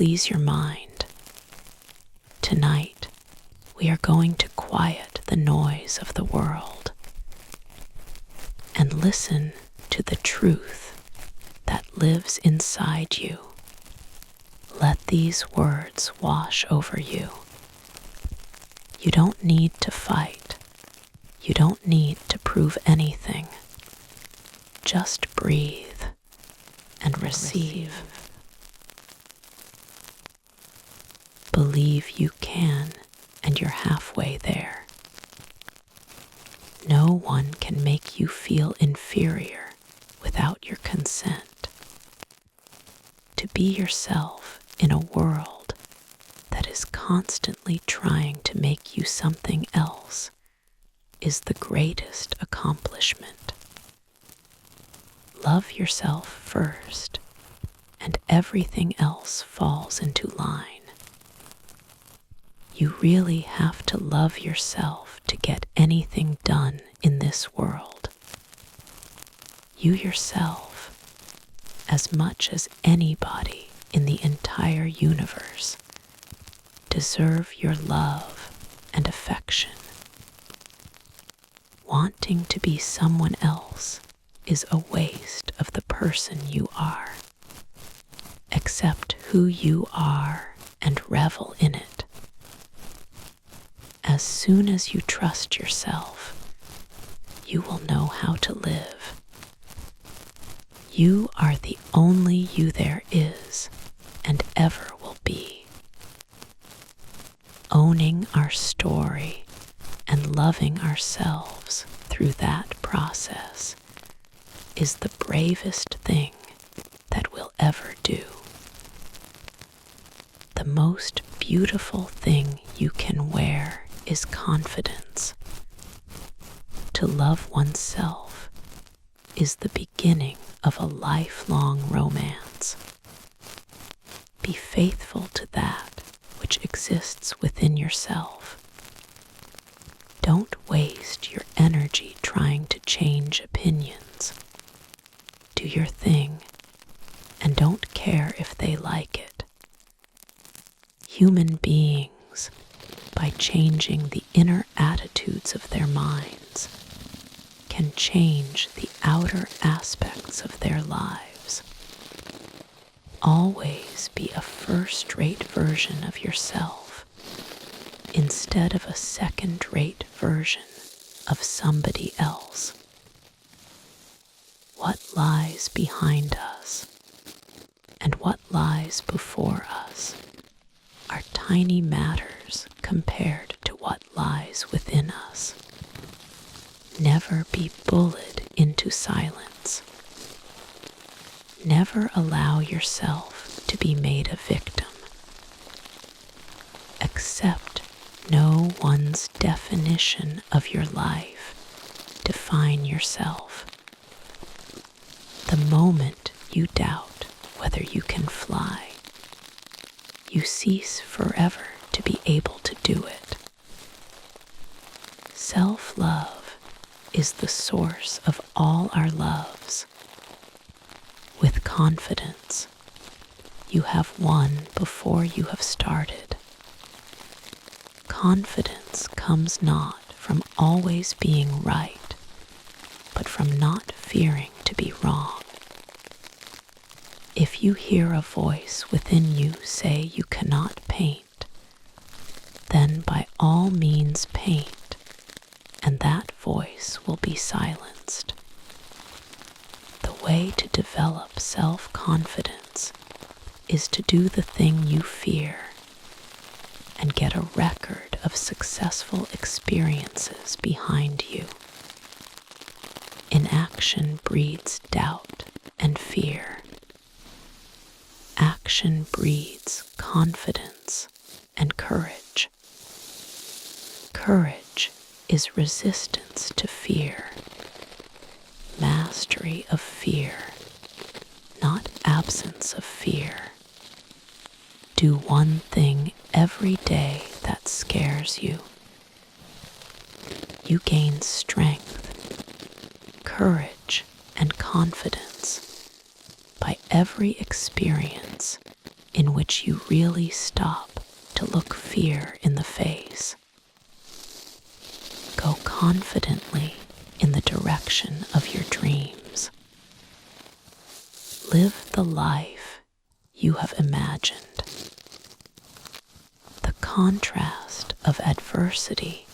please your mind. Tonight, we are going to quiet the noise of the world and listen to the truth that lives inside you. Let these words wash over you. You don't need to fight. You don't need to prove anything. Just breathe and receive. Believe you can, and you're halfway there. No one can make you feel inferior without your consent. To be yourself in a world that is constantly trying to make you something else is the greatest accomplishment. Love yourself first, and everything else falls into line. You really have to love yourself to get anything done in this world. You yourself, as much as anybody in the entire universe, deserve your love and affection. Wanting to be someone else is a waste of the person you are. Accept who you are and revel in it. As soon as you trust yourself, you will know how to live. You are the only you there is and ever will be. Owning our story and loving ourselves through that process is the bravest thing that we'll ever do. The most beautiful thing you can wear is confidence. To love oneself is the beginning of a lifelong romance. Be faithful to that which exists within yourself. Don't waste your energy trying to change opinions. Do your thing and don't care if they like it. Human beings, by changing the inner attitudes of their minds, can change the outer aspects of their lives. Always be a first-rate version of yourself instead of a second-rate version of somebody else. What lies behind us and what lies before us are tiny matters compared to what lies within us. Never be bullied into silence. Never allow yourself to be made a victim. Accept no one's definition of your life. Define yourself. The moment you doubt whether you can fly, you cease forever to be able to do it. Self-love is the source of all our loves. With confidence, you have won before you have started. Confidence comes not from always being right, but from not fearing to be wrong. If you hear a voice within you say you cannot paint, then by all means paint, and that voice will be silenced. The way to develop self-confidence is to do the thing you fear and get a record of successful experiences behind you. Inaction breeds doubt and fear. Action breeds confidence and courage. Courage is resistance to fear, mastery of fear, not absence of fear. Do one thing every day that scares you. You gain strength, courage, and confidence by every experience in which you really stop to look fear in the face. Go confidently in the direction of your dreams. Live the life you have imagined. The contrast of adversity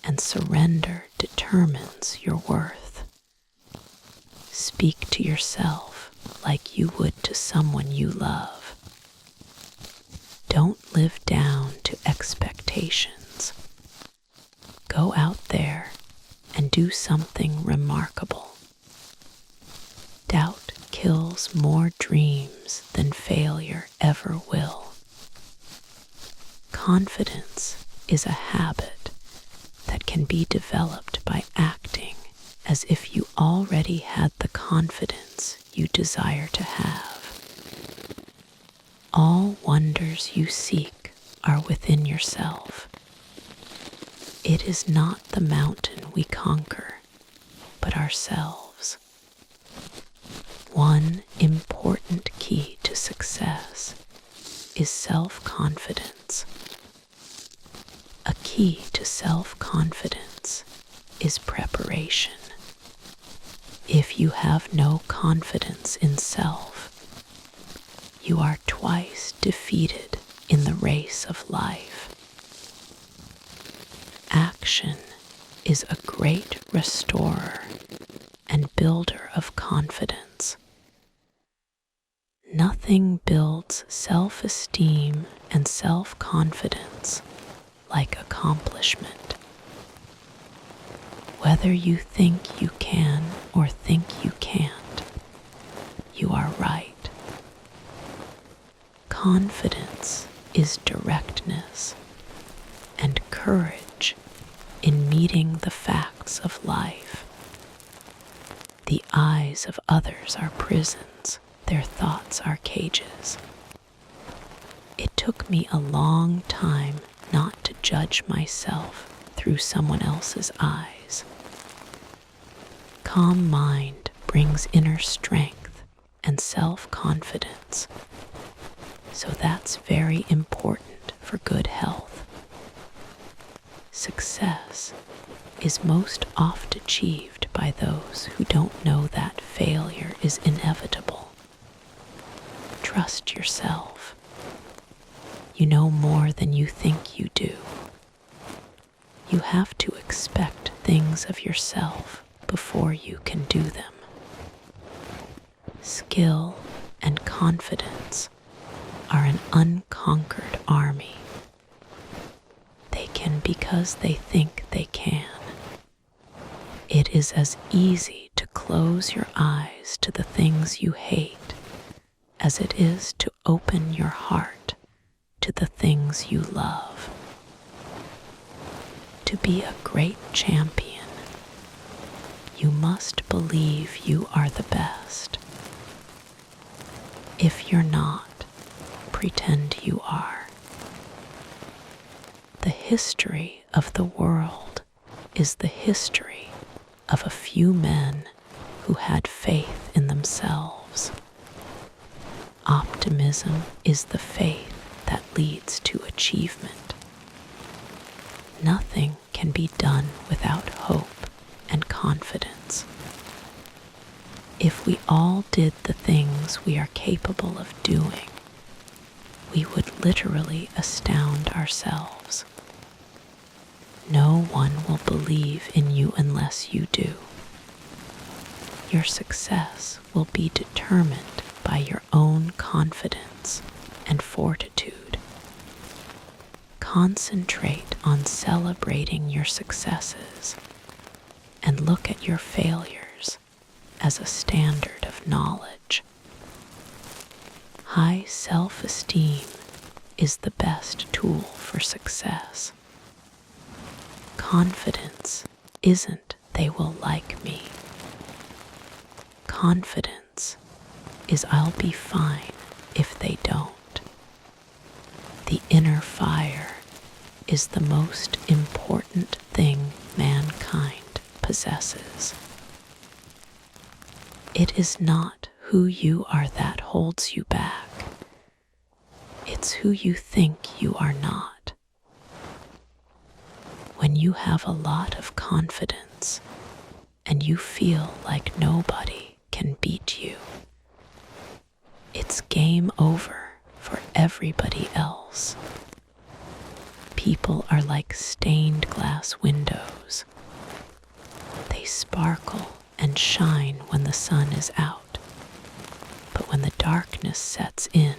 and surrender determines your worth. Speak to yourself like you would to someone you love. Don't live down to expectations. Go out there and do something remarkable. Doubt kills more dreams than failure ever will. Confidence is a habit that can be developed by acting as if you already had the confidence you desire to have. All wonders you seek are within yourself. It is not the mountain we conquer, but ourselves. One important key to success is self-confidence. A key to self-confidence is preparation. If you have no confidence in self, you are twice defeated in the race of life. Action is a great restorer and builder of confidence. Nothing builds self-esteem and self-confidence like accomplishment. Whether you think you can or think you can't, you are right. Confidence is directness and courage in meeting the facts of life. The eyes of others are prisons, their thoughts are cages. It took me a long time not to judge myself through someone else's eyes. Calm mind brings inner strength and self-confidence, so that's very important for good health. Success is most oft achieved by those who don't know that failure is inevitable. Trust yourself. You know more than you think you do. You have to expect things of yourself before you can do them. Skill and confidence are an unconquered army. They can because they think they can. It is as easy to close your eyes to the things you hate as it is to open your heart to the things you love. To be a great champion, you must believe you are the best. If you're not, pretend you are. The history of the world is the history of a few men who had faith in themselves. Optimism is the faith that leads to achievement. Nothing can be done without hope and confidence. If we all did the things we are capable of doing, we would literally astound ourselves. No one will believe in you unless you do. Your success will be determined by your own confidence and fortitude. Concentrate on celebrating your successes and look at your failures as a standard of knowledge. High self-esteem is the best tool for success. Confidence isn't "they will like me." Confidence is "I'll be fine if they don't." The inner fire is the most important thing mankind possesses. It is not who you are that holds you back. It's who you think you are not. When you have a lot of confidence and you feel like nobody can beat you, it's game over for everybody else. People are like stained glass windows. They sparkle and shine when the sun is out, but when the darkness sets in,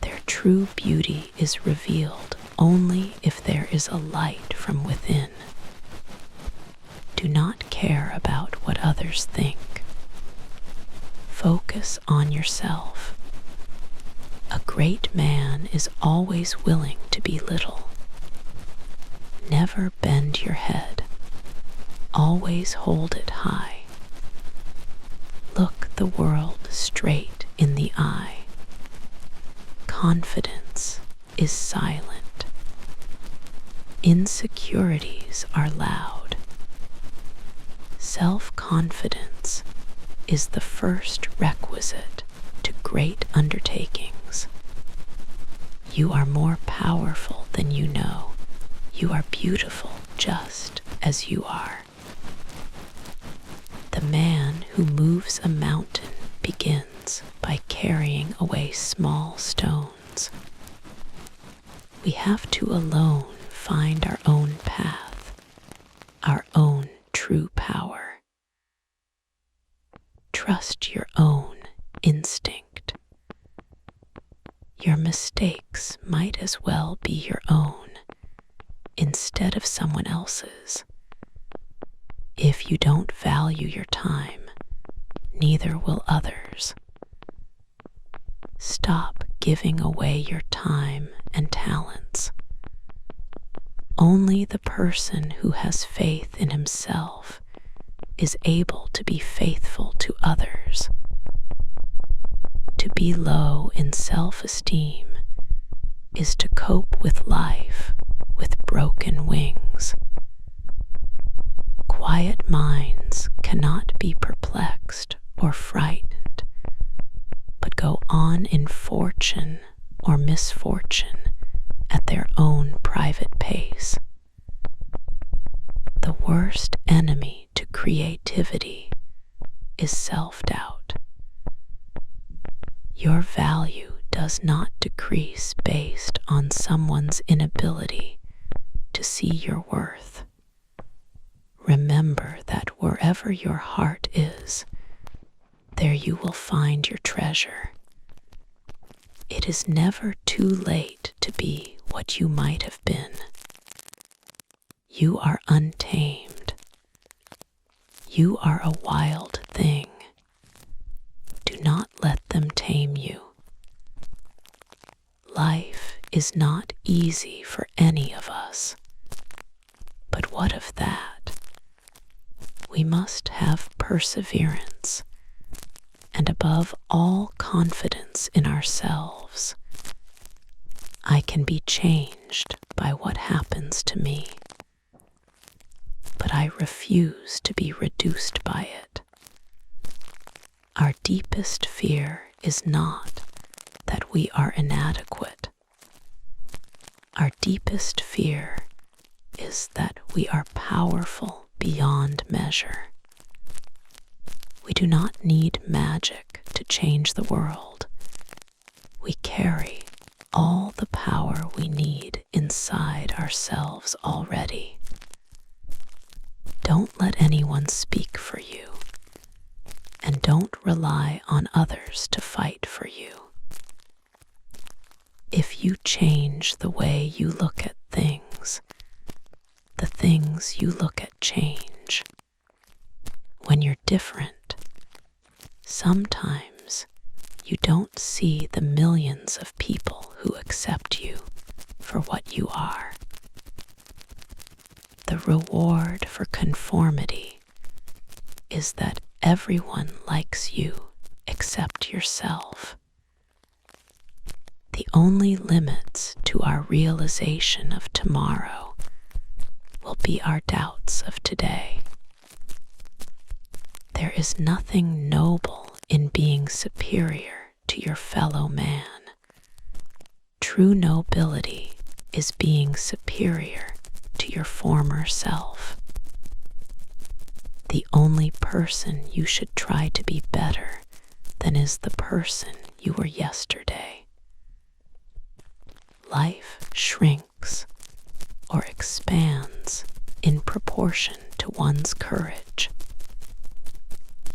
their true beauty is revealed only if there is a light from within. Do not care about what others think. Focus on yourself. A great man is always willing to be little. Never bend your head. Always hold it high. Look the world straight in the eye. Confidence is silent. Insecurities are loud. Self-confidence is the first requisite to great undertakings. You are more powerful than you know. You are beautiful just as you are. The man who moves a mountain begins by carrying away small stones. We have to alone find our own path, our own true power. Trust your own instinct. Your mistakes might as well be your own instead of someone else's. If you don't value your time, neither will others. Stop giving away your time and talents. Only the person who has faith in himself is able to be faithful to others. To be low in self-esteem is to cope with life with broken wings. Quiet minds cannot be perplexed or frightened, but go on in fortune or misfortune at their own private pace. The worst enemy to creativity is self-doubt. Your value does not decrease based on someone's inability to see your worth. Remember that wherever your heart is, there you will find your treasure. It is never too late to be what you might have been. You are untamed. You are a wild thing. Do not let them tame you. Life is not easy for any of us. But what of that? We must have perseverance, and above all, confidence in ourselves. I can be changed by what happens to me, but I refuse to be reduced by it. Our deepest fear is not that we are inadequate. Our deepest fear is that we are powerful beyond measure. We do not need magic to change the world. We carry all the power we need inside ourselves already. Don't let anyone speak for you, and don't rely on others to fight for you. If you change the way you look at things, the things you look at change. When you're different, sometimes you don't see the millions of people who accept you for what you are. The reward for conformity is that everyone likes you except yourself. The only limits to our realization of tomorrow will be our doubts of today. There is nothing noble in being superior to your fellow man. True nobility is being superior to your former self. The only person you should try to be better than is the person you were yesterday. Life shrinks or expands in proportion to one's courage.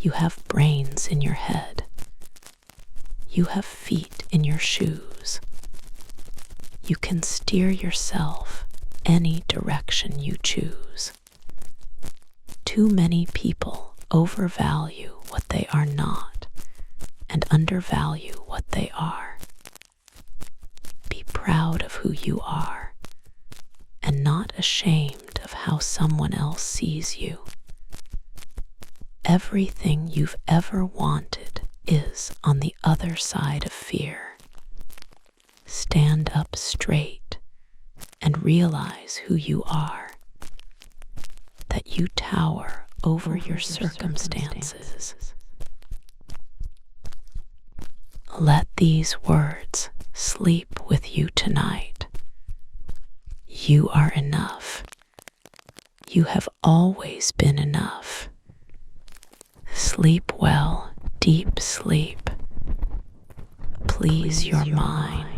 You have brains in your head. You have feet in your shoes. You can steer yourself any direction you choose. Too many people overvalue what they are not and undervalue what they are. Be proud of who you are and not ashamed of how someone else sees you. Everything you've ever wanted is on the other side of fear. Stand up straight and realize who you are, that you tower over your circumstances. Let these words sleep with you tonight. You are enough. You have always been enough. Sleep well, deep sleep. Please your mind.